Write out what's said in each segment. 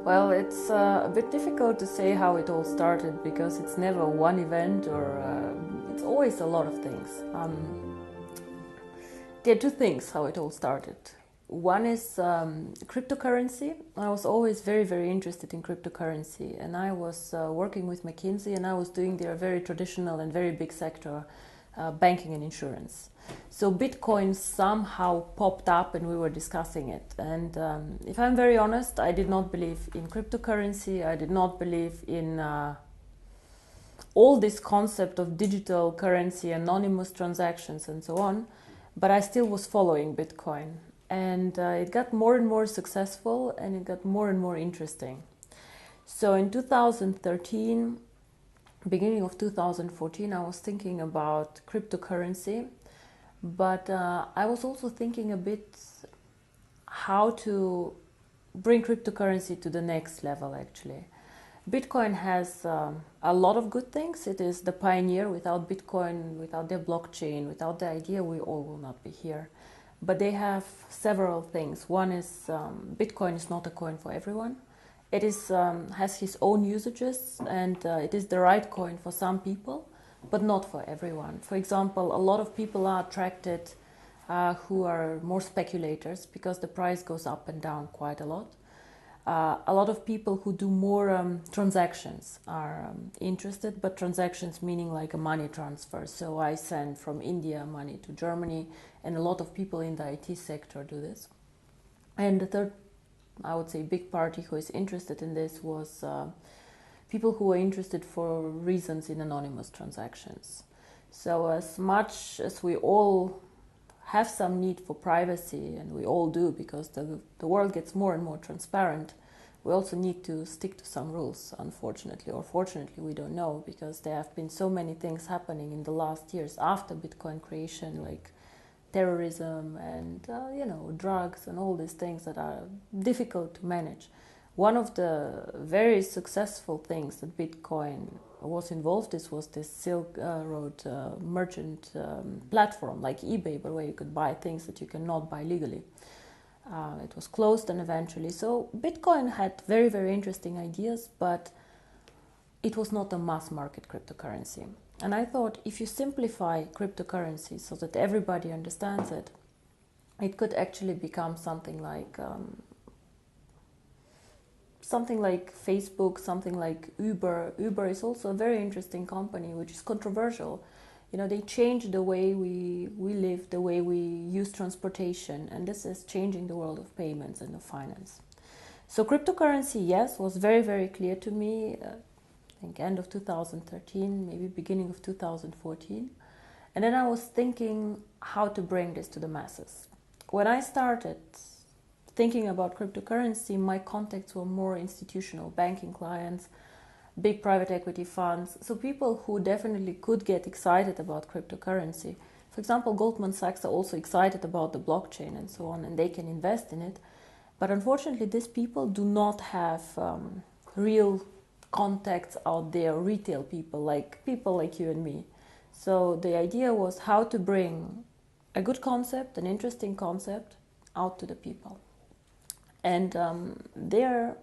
Well, it's a bit difficult to say how it all started because it's never one event or it's always a lot of things. There are two things how it all started. One is cryptocurrency. I was always very, very interested in cryptocurrency, and I was working with McKinsey, and I was doing their very traditional and very big sector, banking and insurance. So Bitcoin somehow popped up and we were discussing it. And if I'm very honest, I did not believe in cryptocurrency. I did not believe in all this concept of digital currency, anonymous transactions and so on. But I still was following Bitcoin. And it got more and more successful and it got more and more interesting. So in 2013, beginning of 2014, I was thinking about cryptocurrency. But I was also thinking a bit how to bring cryptocurrency to the next level, actually. Bitcoin has a lot of good things. It is the pioneer. Without Bitcoin, without their blockchain, without the idea, we all will not be here. But they have several things. One is Bitcoin is not a coin for everyone. It is has its own usages, and it is the right coin for some people, but not for everyone. For example, a lot of people are attracted who are more speculators because the price goes up and down quite a lot. A lot of people who do more transactions are interested, but transactions meaning like a money transfer. So I send from India money to Germany, and a lot of people in the IT sector do this. And the third, I would say, big party who is interested in this was people who are interested for reasons in anonymous transactions. So as much as we all have some need for privacy, and we all do because the world gets more and more transparent, we also need to stick to some rules, unfortunately, or fortunately, we don't know, because there have been so many things happening in the last years after Bitcoin creation, like terrorism and drugs and all these things that are difficult to manage. One of the very successful things that Bitcoin was involved in was this Silk Road merchant platform like eBay, but where you could buy things that you cannot buy legally. It was closed and eventually. So Bitcoin had very, very interesting ideas, but it was not a mass market cryptocurrency. And I thought if you simplify cryptocurrency so that everybody understands it, it could actually become something like Facebook, something like Uber. Uber is also a very interesting company, which is controversial. You know, they change the way we live, the way we use transportation, and this is changing the world of payments and of finance. So cryptocurrency, yes, was very, very clear to me, I think end of 2013, maybe beginning of 2014. And then I was thinking how to bring this to the masses. When I started thinking about cryptocurrency, my contacts were more institutional banking clients, big private equity funds, so people who definitely could get excited about cryptocurrency. For example, Goldman Sachs are also excited about the blockchain and so on, and they can invest in it. But unfortunately, these people do not have real contacts out there, retail people like you and me. So the idea was how to bring a good concept, an interesting concept, out to the people. And there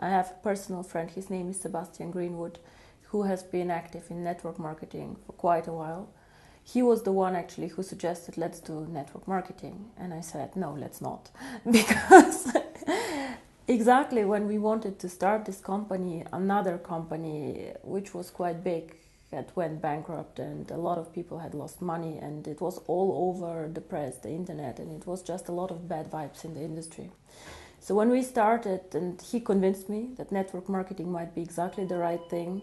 I have a personal friend, his name is Sebastian Greenwood, who has been active in network marketing for quite a while. He was the one actually who suggested, let's do network marketing. And I said, no, let's not. Because exactly when we wanted to start this company, another company, which was quite big, had went bankrupt, and a lot of people had lost money, and it was all over the press, the internet, and it was just a lot of bad vibes in the industry. So when we started, and he convinced me that network marketing might be exactly the right thing,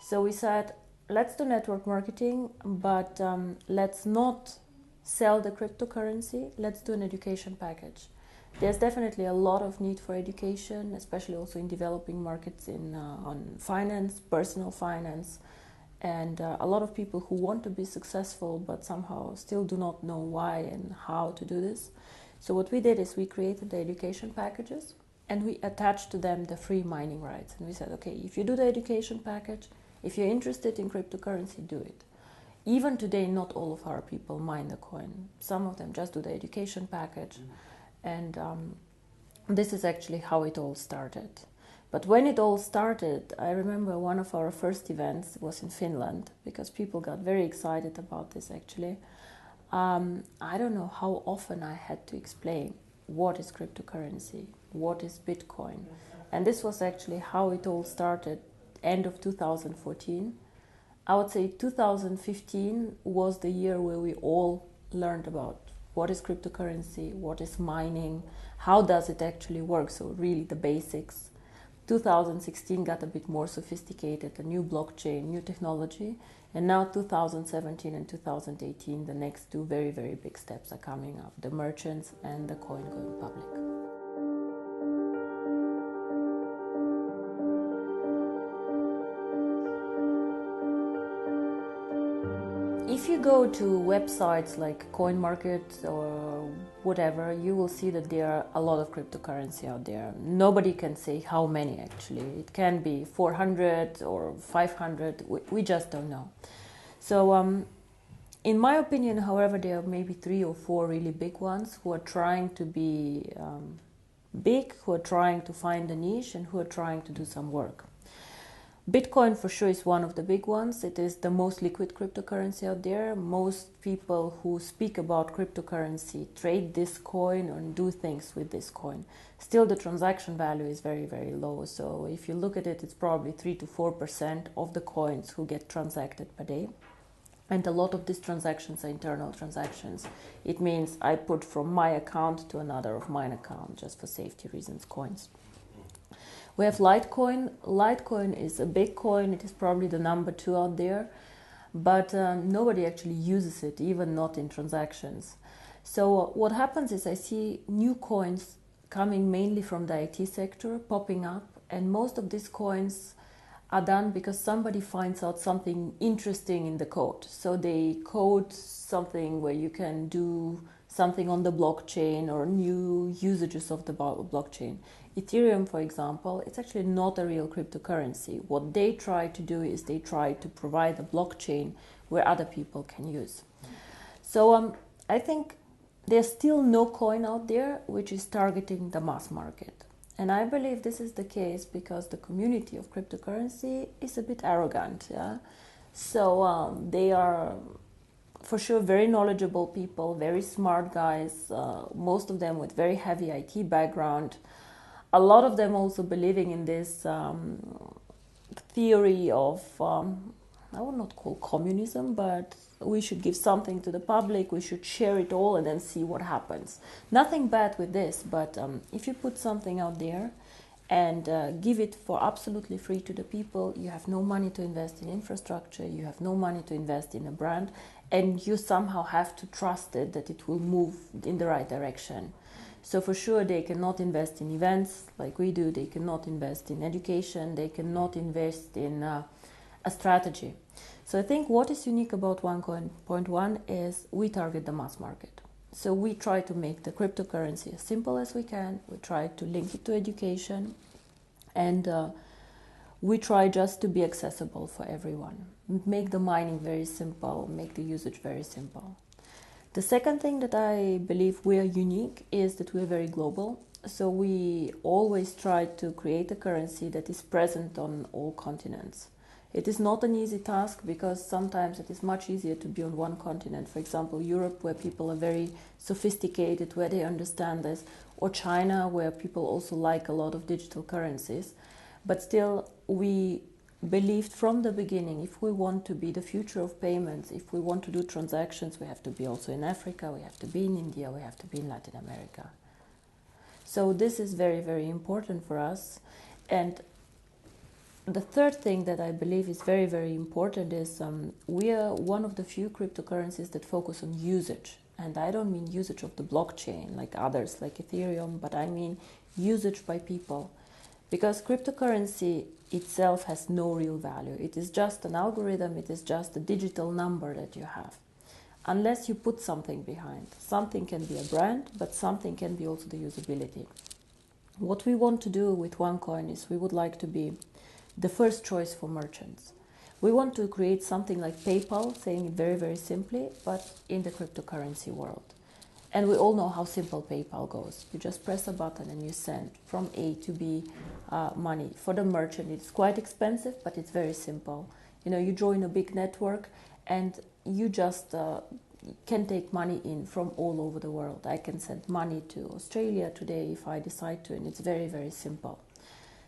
so we said, let's do network marketing, but let's not sell the cryptocurrency, let's do an education package. There's definitely a lot of need for education, especially also in developing markets on finance, personal finance, and a lot of people who want to be successful but somehow still do not know why and how to do this. So what we did is we created the education packages and we attached to them the free mining rights. And we said, okay, if you do the education package, if you're interested in cryptocurrency, do it. Even today, not all of our people mine the coin. Some of them just do the education package. And this is actually how it all started. But when it all started, I remember one of our first events was in Finland, because people got very excited about this actually. I don't know how often I had to explain what is cryptocurrency, what is Bitcoin. And this was actually how it all started, end of 2014. I would say 2015 was the year where we all learned about what is cryptocurrency, what is mining, how does it actually work, so really the basics. 2016 got a bit more sophisticated, a new blockchain, new technology, and now 2017 and 2018, the next two very, very big steps are coming up, the merchants and the coin going public. If you go to websites like CoinMarket or whatever, you will see that there are a lot of cryptocurrency out there. Nobody can say how many actually. It can be 400 or 500, we just don't know. So in my opinion, however, there are maybe 3 or 4 really big ones who are trying to be big, who are trying to find a niche and who are trying to do some work. Bitcoin for sure is one of the big ones. It is the most liquid cryptocurrency out there. Most people who speak about cryptocurrency trade this coin and do things with this coin. Still, the transaction value is very, very low. So if you look at it, it's probably 3 to 4% of the coins who get transacted per day. And a lot of these transactions are internal transactions. It means I put from my account to another of mine account, just for safety reasons, coins. We have Litecoin. Litecoin is a big coin. It is probably the number 2 out there, but nobody actually uses it, even not in transactions. So what happens is I see new coins coming mainly from the IT sector popping up, and most of these coins are done because somebody finds out something interesting in the code. So they code something where you can do something on the blockchain or new usages of the blockchain. Ethereum, for example, it's actually not a real cryptocurrency. What they try to do is they try to provide a blockchain where other people can use. So I think there's still no coin out there which is targeting the mass market. And I believe this is the case because the community of cryptocurrency is a bit arrogant. Yeah? So they are for sure very knowledgeable people, very smart guys, most of them with very heavy IT background. A lot of them also believing in this theory of, I would not call communism, but we should give something to the public, we should share it all and then see what happens. Nothing bad with this, but if you put something out there and give it for absolutely free to the people, you have no money to invest in infrastructure, you have no money to invest in a brand, and you somehow have to trust it that it will move in the right direction. So for sure they cannot invest in events like we do, they cannot invest in education, they cannot invest in a strategy. So I think what is unique about OneCoin.1 is we target the mass market. So we try to make the cryptocurrency as simple as we can, we try to link it to education, and we try just to be accessible for everyone. Make the mining very simple, make the usage very simple. The second thing that I believe we are unique is that we are very global. So we always try to create a currency that is present on all continents. It is not an easy task because sometimes it is much easier to be on one continent. For example, Europe, where people are very sophisticated, where they understand this, or China, where people also like a lot of digital currencies. But still, we believed from the beginning, if we want to be the future of payments, if we want to do transactions, we have to be also in Africa, we have to be in India, we have to be in Latin America. So this is very, very important for us. And the third thing that I believe is very, very important is we are one of the few cryptocurrencies that focus on usage. And I don't mean usage of the blockchain like others, like Ethereum, but I mean usage by people. Because cryptocurrency itself has no real value. It is just an algorithm, it is just a digital number that you have. Unless you put something behind. Something can be a brand, but something can be also the usability. What we want to do with OneCoin is we would like to be the first choice for merchants. We want to create something like PayPal, saying it very, very simply, but in the cryptocurrency world. And we all know how simple PayPal goes. You just press a button and you send from A to B money. For the merchant, it's quite expensive, but it's very simple. You know, you join a big network and you just can take money in from all over the world. I can send money to Australia today if I decide to, and it's very, very simple.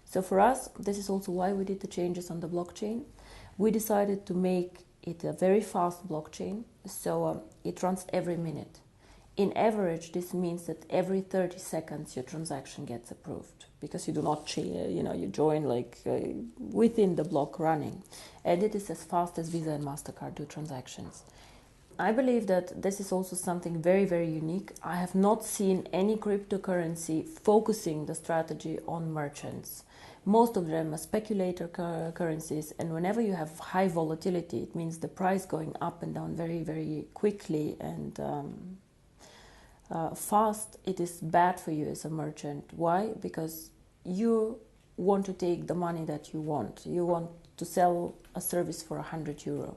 So for us, this is also why we did the changes on the blockchain. We decided to make it a very fast blockchain, so it runs every minute. In average, this means that every 30 seconds your transaction gets approved, because you do not, you join like within the block running, and it is as fast as Visa and MasterCard do transactions. I believe that this is also something very, very unique. I have not seen any cryptocurrency focusing the strategy on merchants. Most of them are speculator currencies, and whenever you have high volatility, it means the price going up and down very, very quickly and fast. It is bad for you as a merchant. Why? Because you want to take the money that you want. You want to sell a service for €100.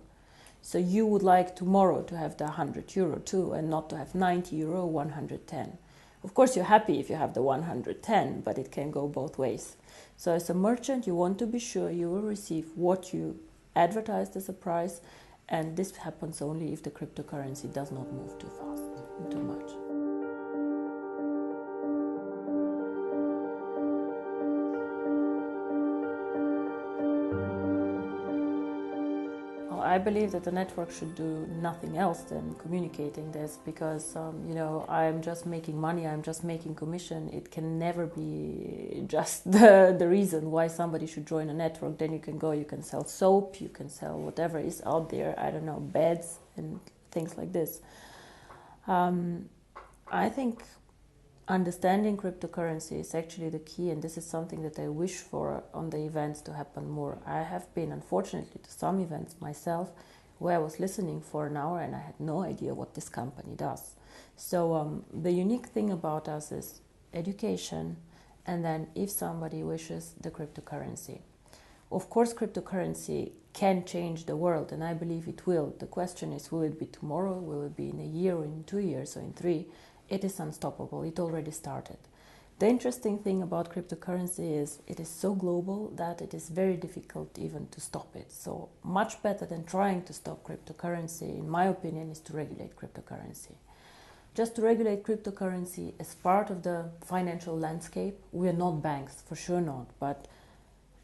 So you would like tomorrow to have the €100 too, and not to have €90, 110. Of course, you're happy if you have the 110, but it can go both ways. So as a merchant, you want to be sure you will receive what you advertised as a price, and this happens only if the cryptocurrency does not move too fast and too much. I believe that the network should do nothing else than communicating this, because I'm just making money, I'm just making commission. It can never be just the reason why somebody should join a network. Then you can sell soap, you can sell whatever is out there, I don't know, beds and things like this. I think understanding cryptocurrency is actually the key, and this is something that I wish for on the events to happen more. I have been, unfortunately, to some events myself where I was listening for an hour and I had no idea what this company does. So the unique thing about us is education, and then if somebody wishes, the cryptocurrency. Of course, cryptocurrency can change the world, and I believe it will. The question is, will it be tomorrow, will it be in a year, or in 2 years, or in 3? It is unstoppable. It already started. The interesting thing about cryptocurrency is it is so global that it is very difficult even to stop it. So much better than trying to stop cryptocurrency, in my opinion, is to regulate cryptocurrency. Just to regulate cryptocurrency as part of the financial landscape. We are not banks, for sure not, but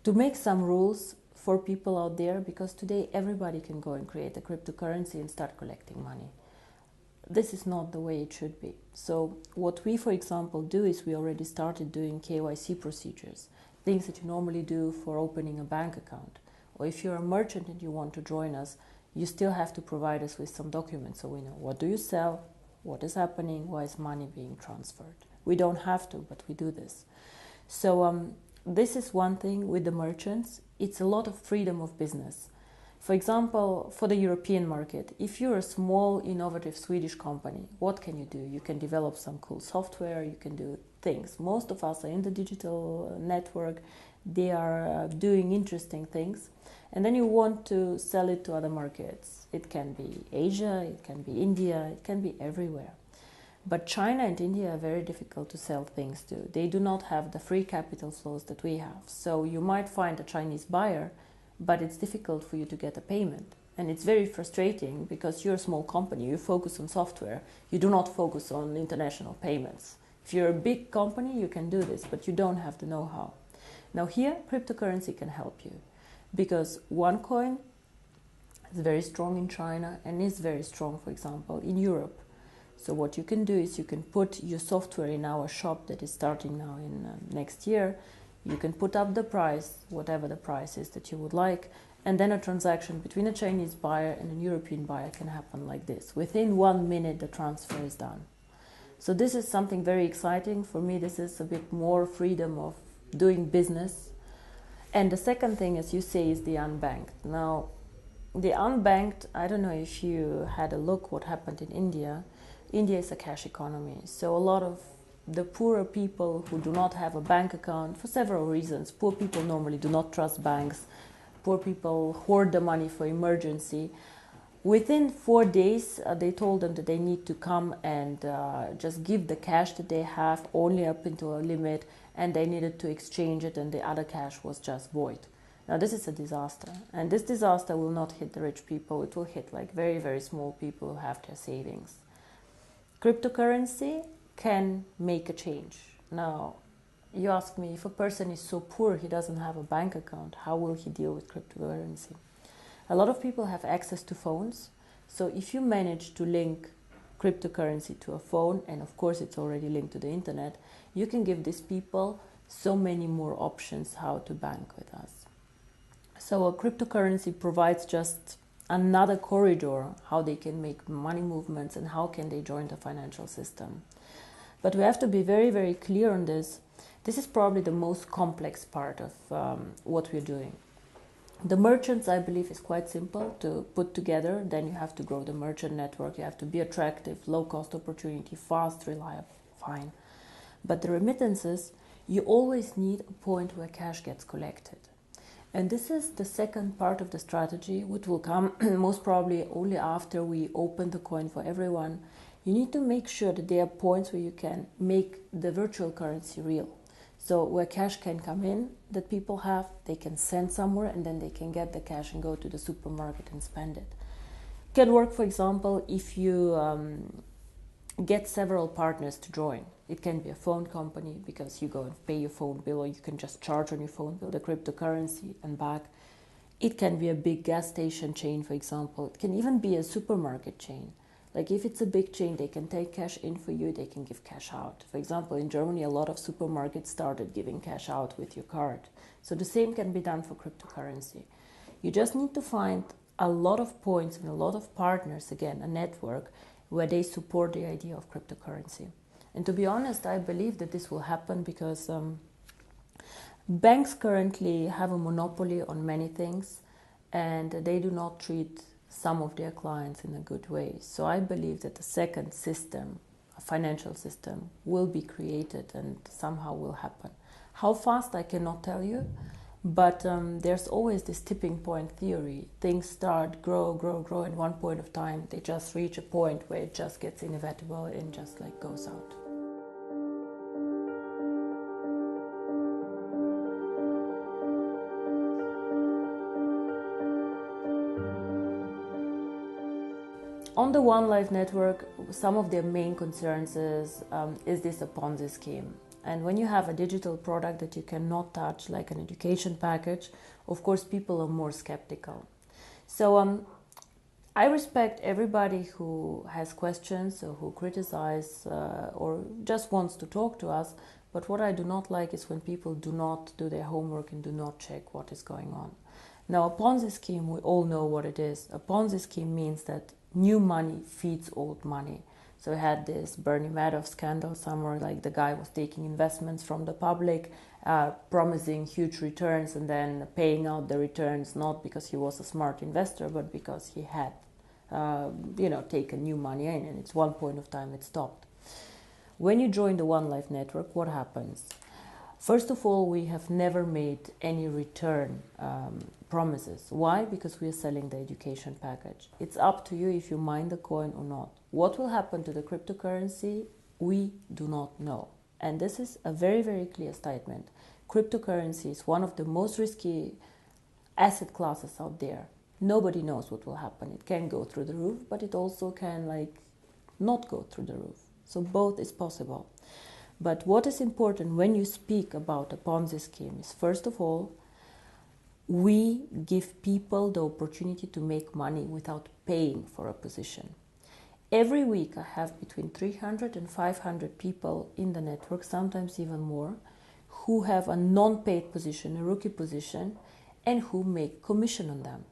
to make some rules for people out there, because today everybody can go and create a cryptocurrency and start collecting money. This is not the way it should be. So what we, for example, do is we already started doing KYC procedures, things that you normally do for opening a bank account. Or if you're a merchant and you want to join us, you still have to provide us with some documents so we know what do you sell, what is happening, why is money being transferred. We don't have to, but we do this. So this is one thing with the merchants. It's a lot of freedom of business. For example, for the European market, if you're a small, innovative Swedish company, what can you do? You can develop some cool software, you can do things. Most of us are in the digital network, they are doing interesting things, and then you want to sell it to other markets. It can be Asia, it can be India, it can be everywhere. But China and India are very difficult to sell things to. They do not have the free capital flows that we have. So you might find a Chinese buyer, but it's difficult for you to get a payment. And it's very frustrating because you're a small company, you focus on software, you do not focus on international payments. If you're a big company, you can do this, but you don't have the know-how. Now here, cryptocurrency can help you, because OneCoin is very strong in China and is very strong, for example, in Europe. So what you can do is you can put your software in our shop that is starting now in next year. You can put up the price, whatever the price is that you would like, and then a transaction between a Chinese buyer and a European buyer can happen like this. Within 1 minute, the transfer is done. So this is something very exciting. For me, this is a bit more freedom of doing business. And the second thing, as you say, is the unbanked. Now, the unbanked, I don't know if you had a look what happened in India. India is a cash economy, so a lot of the poorer people who do not have a bank account for several reasons. Poor people normally do not trust banks. Poor people hoard the money for emergency. Within 4 days, they told them that they need to come and just give the cash that they have only up into a limit, and they needed to exchange it, and the other cash was just void. Now this is a disaster, and this disaster will not hit the rich people. It will hit like very, very small people who have their savings. Cryptocurrency can make a change. Now, you ask me, if a person is so poor he doesn't have a bank account, how will he deal with cryptocurrency? A lot of people have access to phones, so if you manage to link cryptocurrency to a phone, and of course it's already linked to the internet, you can give these people so many more options how to bank with us. So a cryptocurrency provides just another corridor how they can make money movements and how can they join the financial system. But we have to be very, very clear on this. This is probably the most complex part of what we're doing. The merchants, I believe, is quite simple to put together. Then you have to grow the merchant network. You have to be attractive, low-cost opportunity, fast, reliable, fine. But the remittances, you always need a point where cash gets collected. And this is the second part of the strategy, which will come most probably only after we open the coin for everyone. You need to make sure that there are points where you can make the virtual currency real. So where cash can come in that people have, they can send somewhere, and then they can get the cash and go to the supermarket and spend it. It can work, for example, if you get several partners to join. It can be a phone company, because you go and pay your phone bill, or you can just charge on your phone bill the cryptocurrency and back. It can be a big gas station chain, for example. It can even be a supermarket chain. Like if it's a big chain, they can take cash in for you, they can give cash out. For example, in Germany, a lot of supermarkets started giving cash out with your card. So the same can be done for cryptocurrency. You just need to find a lot of points and a lot of partners, again, a network, where they support the idea of cryptocurrency. And to be honest, I believe that this will happen because banks currently have a monopoly on many things, and they do not treat some of their clients in a good way. So I believe that the second system, a financial system, will be created and somehow will happen. How fast, I cannot tell you, but there's always this tipping point theory. Things start, grow, and one point of time, they just reach a point where it just gets inevitable and just like goes out. On the One Life network, some of their main concerns is this a Ponzi scheme? And when you have a digital product that you cannot touch, like an education package, of course people are more skeptical. So I respect everybody who has questions or who criticize or just wants to talk to us, but what I do not like is when people do not do their homework and do not check what is going on. Now, a Ponzi scheme, we all know what it is. A Ponzi scheme means that new money feeds old money. So we had this Bernie Madoff scandal somewhere, like the guy was taking investments from the public, promising huge returns and then paying out the returns, not because he was a smart investor, but because he had, taken new money in, and it's one point of time it stopped. When you join the One Life network, what happens? First of all, we have never made any return promises. Why? Because we are selling the education package. It's up to you if you mine the coin or not. What will happen to the cryptocurrency? We do not know. And this is a very, very clear statement. Cryptocurrency is one of the most risky asset classes out there. Nobody knows what will happen. It can go through the roof, but it also can not go through the roof. So both is possible. But what is important when you speak about a Ponzi scheme is, first of all, we give people the opportunity to make money without paying for a position. Every week I have between 300 and 500 people in the network, sometimes even more, who have a non-paid position, a rookie position, and who make commission on them.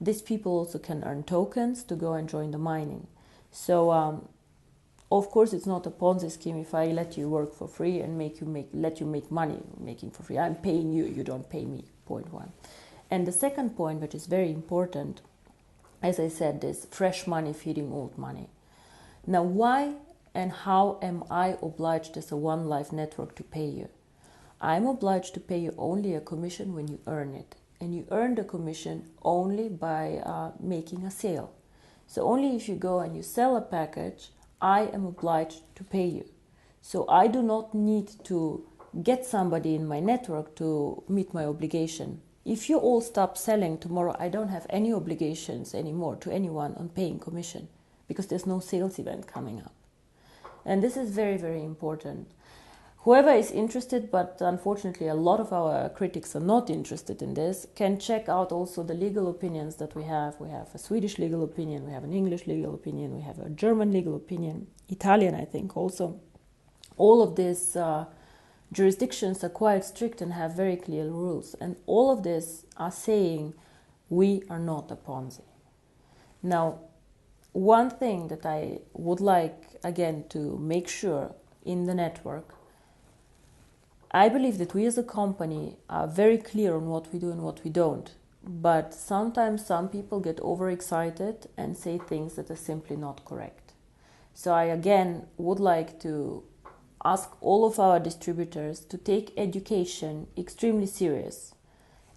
These people also can earn tokens to go and join the mining. So of course, it's not a Ponzi scheme if I let you work for free and let you make money making for free. I'm paying you, you don't pay me, point one. And the second point, which is very important, as I said, is fresh money feeding old money. Now, why and how am I obliged as a One Life network to pay you? I'm obliged to pay you only a commission when you earn it. And you earn the commission only by making a sale. So only if you go and you sell a package, I am obliged to pay you. So I do not need to get somebody in my network to meet my obligation. If you all stop selling tomorrow, I don't have any obligations anymore to anyone on paying commission, because there's no sales event coming up. And this is very, very important. Whoever is interested, but unfortunately a lot of our critics are not interested in this, can check out also the legal opinions that we have. We have a Swedish legal opinion, we have an English legal opinion, we have a German legal opinion, Italian I think also. All of these jurisdictions are quite strict and have very clear rules. And all of this are saying we are not a Ponzi. Now, one thing that I would like, again, to make sure in the network, I believe that we as a company are very clear on what we do and what we don't. But sometimes some people get overexcited and say things that are simply not correct. So I, again, would like to ask all of our distributors to take education extremely serious.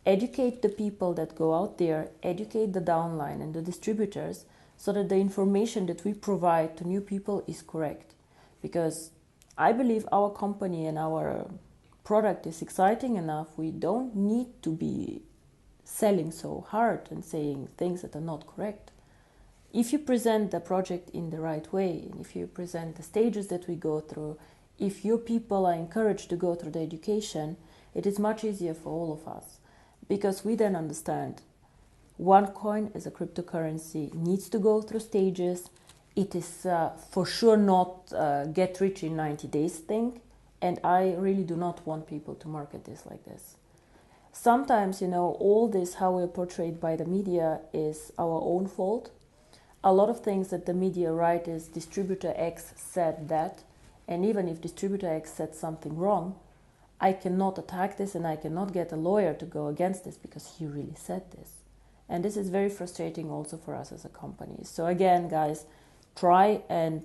Educate the people that go out there, educate the downline and the distributors, so that the information that we provide to new people is correct. Because I believe our company and our product is exciting enough. We don't need to be selling so hard and saying things that are not correct. If you present the project in the right way, and if you present the stages that we go through, if your people are encouraged to go through the education, it is much easier for all of us, because we then understand one coin as a cryptocurrency needs to go through stages. It is for sure not get rich in 90 days thing, and I really do not want people to market this like this. Sometimes, all this, how we're portrayed by the media, is our own fault. A lot of things that the media write is distributor X said that, and even if distributor X said something wrong, I cannot attack this and I cannot get a lawyer to go against this because he really said this. And this is very frustrating also for us as a company. So again, guys, try and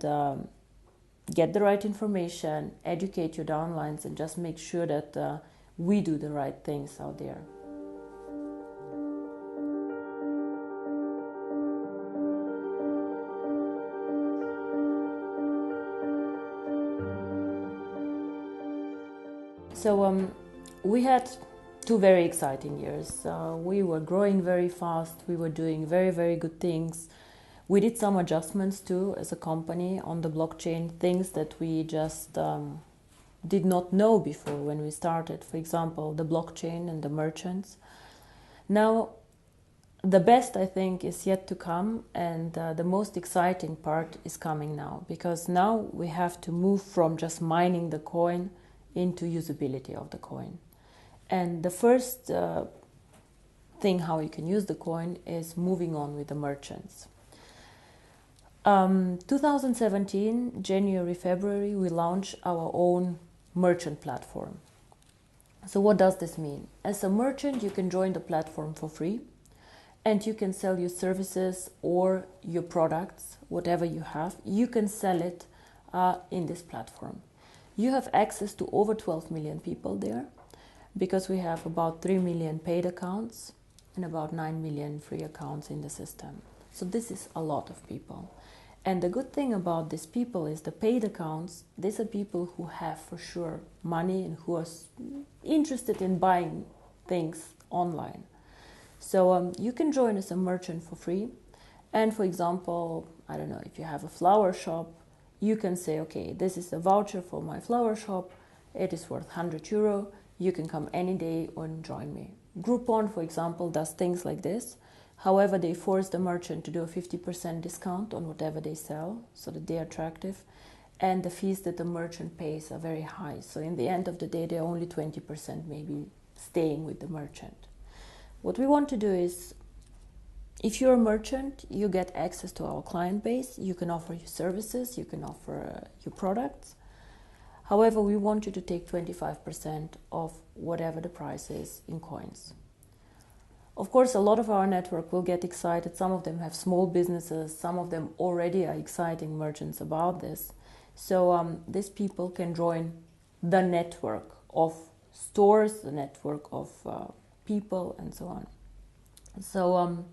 get the right information, educate your downlines, and just make sure that we do the right things out there. So we had 2 very exciting years. We were growing very fast. We were doing very, very good things. We did some adjustments too as a company on the blockchain, things that we just did not know before when we started. For example, the blockchain and the merchants. Now, the best, I think, is yet to come, and the most exciting part is coming now, because now we have to move from just mining the coin into usability of the coin. And the first thing how you can use the coin is moving on with the merchants. 2017, January, February, we launched our own merchant platform. So what does this mean? As a merchant, you can join the platform for free, and you can sell your services or your products, whatever you have. You can sell it in this platform. You have access to over 12 million people there, because we have about 3 million paid accounts and about 9 million free accounts in the system. So this is a lot of people. And the good thing about these people is the paid accounts, these are people who have for sure money and who are interested in buying things online. So you can join as a merchant for free. And for example, I don't know, if you have a flower shop, you can say, okay, this is a voucher for my flower shop. It is worth €100. You can come any day and join me. Groupon, for example, does things like this. However, they force the merchant to do a 50% discount on whatever they sell so that they are attractive. And the fees that the merchant pays are very high. So in the end of the day, they're only 20% maybe staying with the merchant. What we want to do is, if you're a merchant, you get access to our client base. You can offer your services, you can offer your products. However, we want you to take 25% of whatever the price is in coins. Of course, a lot of our network will get excited. Some of them have small businesses. Some of them already are exciting merchants about this. So these people can join the network of stores, the network of people, and so on. So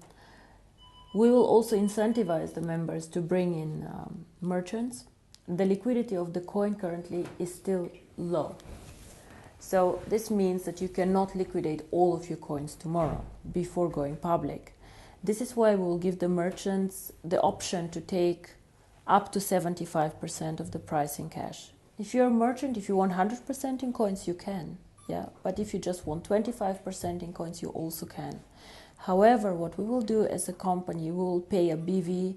We will also incentivize the members to bring in merchants. The liquidity of the coin currently is still low. So this means that you cannot liquidate all of your coins tomorrow before going public. This is why we will give the merchants the option to take up to 75% of the price in cash. If you're a merchant, if you want 100% in coins, you can. Yeah, but if you just want 25% in coins, you also can. However, what we will do as a company, we will pay a BV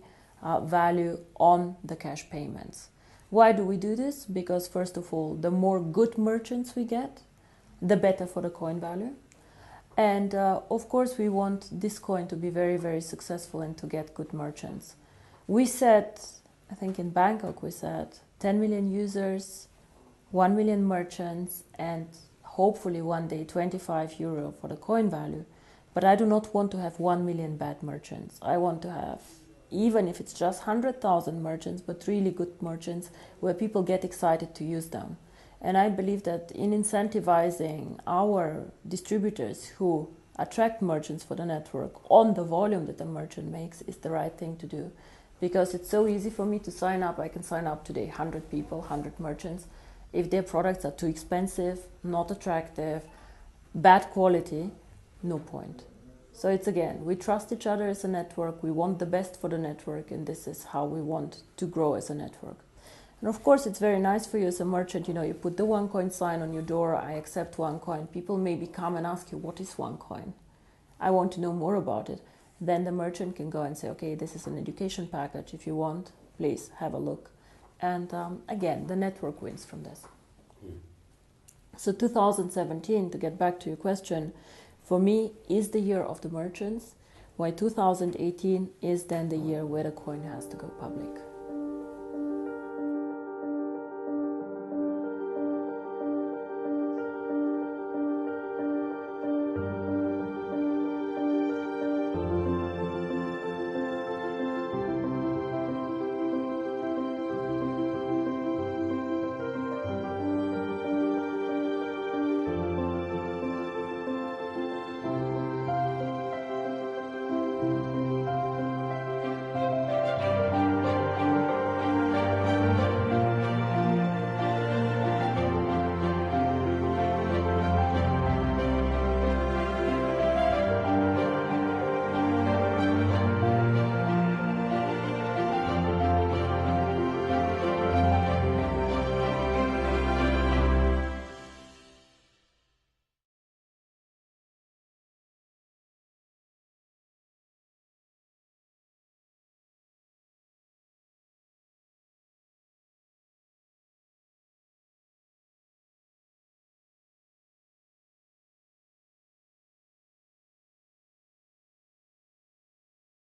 value on the cash payments. Why do we do this? Because first of all, the more good merchants we get, the better for the coin value. And of course, we want this coin to be very, very successful and to get good merchants. We said, I think in Bangkok, we said 10 million users, 1 million merchants, and hopefully one day 25 euro for the coin value. But I do not want to have 1 million bad merchants. I want to have, even if it's just 100,000 merchants, but really good merchants where people get excited to use them. And I believe that in incentivizing our distributors who attract merchants for the network on the volume that the merchant makes is the right thing to do. Because it's so easy for me to sign up. I can sign up today 100 people, 100 merchants. If their products are too expensive, not attractive, bad quality, no point. So it's again, we trust each other as a network, we want the best for the network, and this is how we want to grow as a network. And of course, it's very nice for you as a merchant, you put the OneCoin sign on your door, I accept OneCoin. People maybe come and ask you, what is OneCoin? I want to know more about it. Then the merchant can go and say, okay, this is an education package. If you want, please have a look. And again, the network wins from this. So 2017, to get back to your question, for me is the year of the merchants, while 2018 is then the year where the coin has to go public.